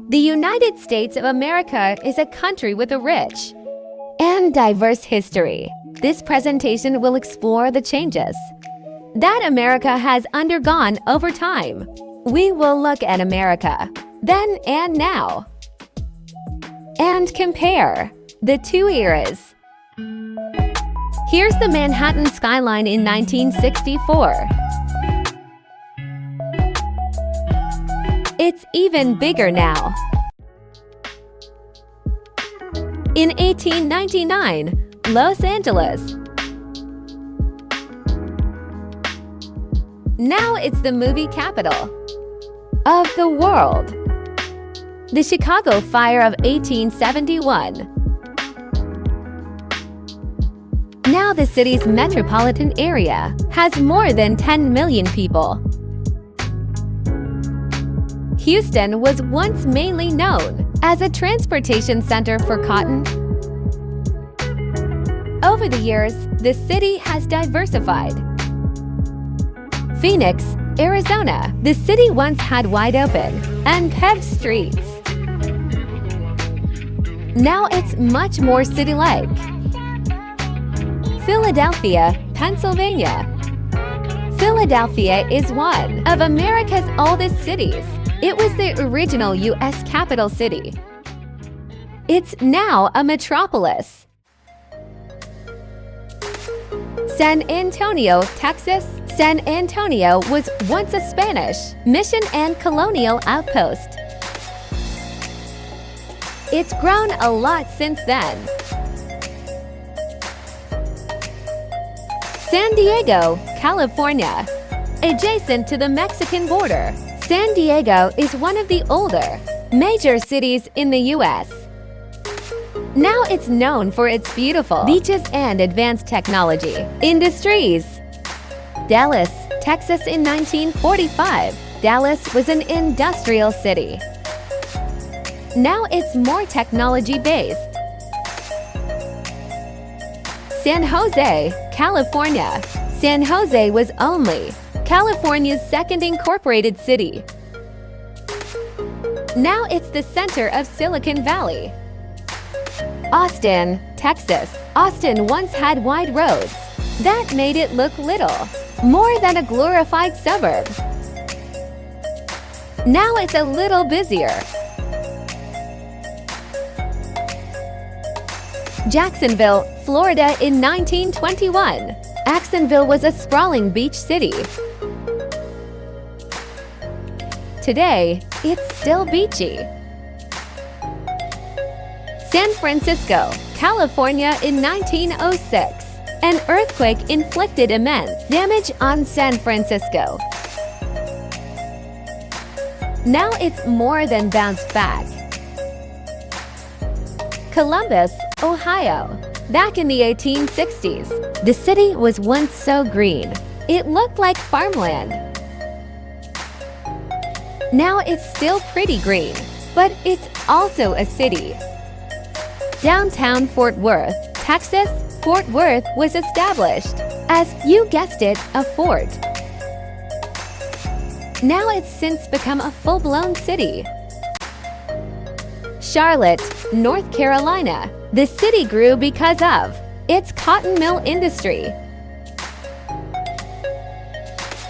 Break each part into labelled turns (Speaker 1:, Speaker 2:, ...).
Speaker 1: The United States of America is a country with a rich and diverse history. This presentation will explore the changes that America has undergone over time. We will look at America then and now and compare the two eras. Here's the Manhattan skyline in 1964. It's even bigger now. In 1899, Los Angeles. Now it's the movie capital of the world. The Chicago Fire of 1871. Now the city's metropolitan area has more than 10 million people. Houston was once mainly known as a transportation center for cotton. Over the years, the city has diversified. Phoenix, Arizona. The city once had wide open and paved streets. Now it's much more city-like. Philadelphia, Pennsylvania. Philadelphia is one of America's oldest cities. It was the original U.S. capital city. It's now a metropolis. San Antonio, Texas. San Antonio was once a Spanish mission and colonial outpost. It's grown a lot since then. San Diego, California. Adjacent to the Mexican border, San Diego is one of the older major cities in the U.S. Now it's known for its beautiful beaches and advanced technology industries. Dallas, Texas. In 1945, Dallas was an industrial city. Now it's more technology-based. San Jose, California. San Jose was only California's second incorporated city. Now it's the center of Silicon Valley. Austin, Texas. Austin once had wide roads that made it look little more than a glorified suburb. Now it's a little busier. Jacksonville, Florida. In 1921, Jacksonville was a sprawling beach city. Today, it's still beachy. San Francisco, California. In 1906, an earthquake inflicted immense damage on San Francisco. Now it's more than bounced back. Columbus, Ohio. Back in the 1860s, the city was once so green, it looked like farmland. Now it's still pretty green, but it's also a city. Downtown Fort Worth, Texas. Fort Worth was established as, you guessed it, a fort. Now it's since become a full-blown city. Charlotte, North Carolina. The city grew because of its cotton mill industry.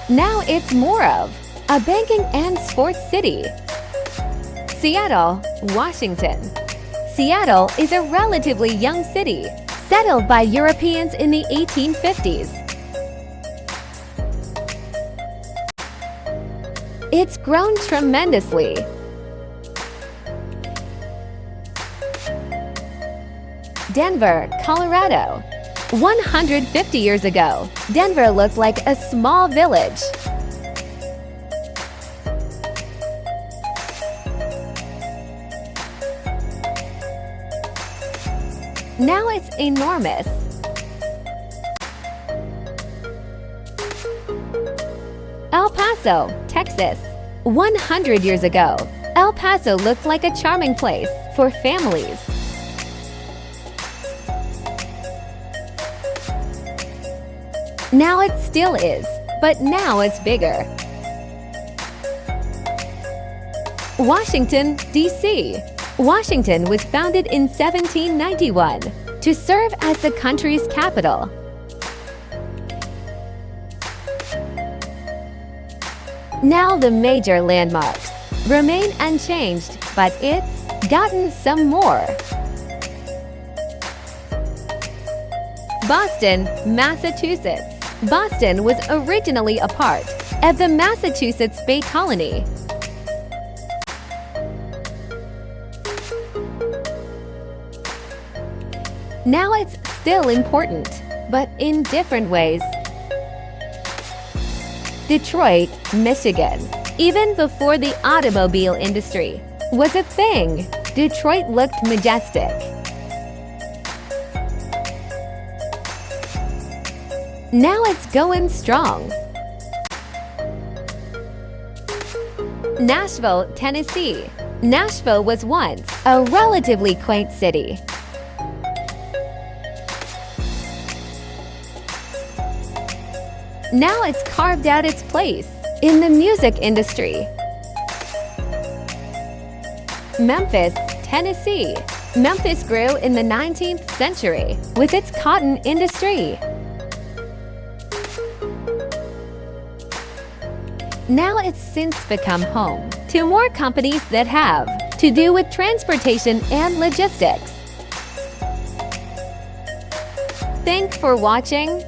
Speaker 1: Now it's more of a banking and sports city. Seattle, Washington. Seattle is a relatively young city, settled by Europeans in the 1850s. It's grown tremendously. Denver, Colorado. 150 years ago, Denver looked like a small village. Now it's enormous. El Paso, Texas. 100 years ago, El Paso looked like a charming place for families. Now it still is, but now it's bigger. Washington, D.C. Washington was founded in 1791 to serve as the country's capital. Now the major landmarks remain unchanged, but it's gotten some more. Boston, Massachusetts. Boston was originally a part of the Massachusetts Bay Colony. Now it's still important, but in different ways. Detroit, Michigan. Even before the automobile industry was a thing, Detroit looked majestic. Now it's going strong. Nashville, Tennessee. Nashville was once a relatively quaint city. Now it's carved out its place in the music industry. Memphis, Tennessee. Memphis grew in the 19th century with its cotton industry. Now it's since become home to more companies that have to do with transportation and logistics. Thanks for watching.